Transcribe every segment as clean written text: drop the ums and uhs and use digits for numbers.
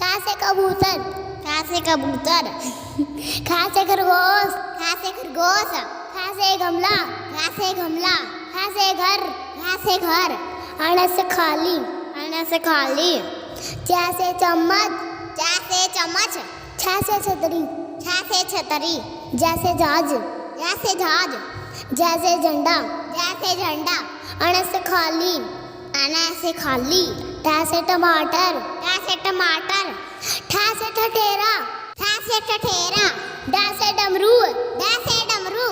का से कबूतर, का से कबूतर। खा से खरगोश, खा से खरगोश। खा से गमला, खा से गमला। खा से घर, खा से घर। अण से खाली, अण से खाली। चा से चम्मच, चा से चम्मच। छा से छतरी, छा से छतरी। जा से जहाज, जा से जहाज। जा से झंडा, जा से झंडा। अण से खाली, अण से खाली। टा से टमाटर, टा से टमाटर। ठा से ठठेरा, ठा से ठठेरा। डा से डमरू, डा से डमरू।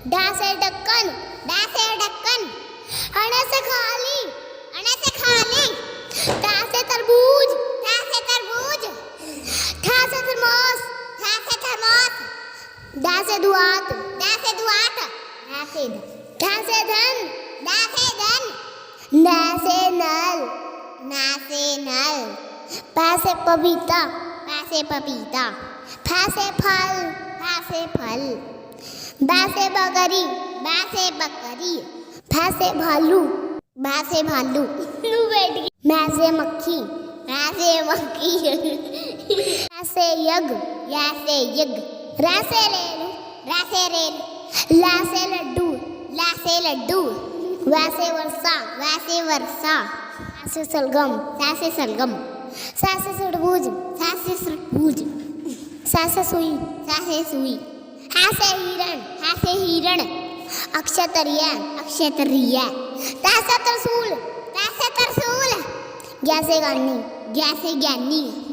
डा से ढक्कन, डा से ढक्कन। अण से खाली, अण से खाली। ता से तरबूज, ता से तरबूज। ठा से थर्मोस, ठा से थर्मोस। डा से दुआत, डा से दुआत। ढा से धन, डा से धन। ना से नल, ना से नल। पा से पपीता, पा से पपीता। फा से फल, फा से फल। बा से बकरी, बा से बकरी। फा से भालू, बा से भालू। मैं से मक्खी, मैं से मक्खी। या से यज्ञ, या से यज्ञ। रा से रेल, रा से रेल। ला से लड्डू, ला से लड्डू। वा से वर्षा, वा से वर्षा। सा से सलगम, सा से सलगम। सा से सड़बूज, सा से सड़बूज। सा से सुई, सा से सुई। हा से हिरण, हा से हिरण। अक्षतरिया, अक्षतरिया। ता से तरसूल, ता से तरसूल। ज्ञा से ज्ञानी, ज्ञा से ज्ञानी।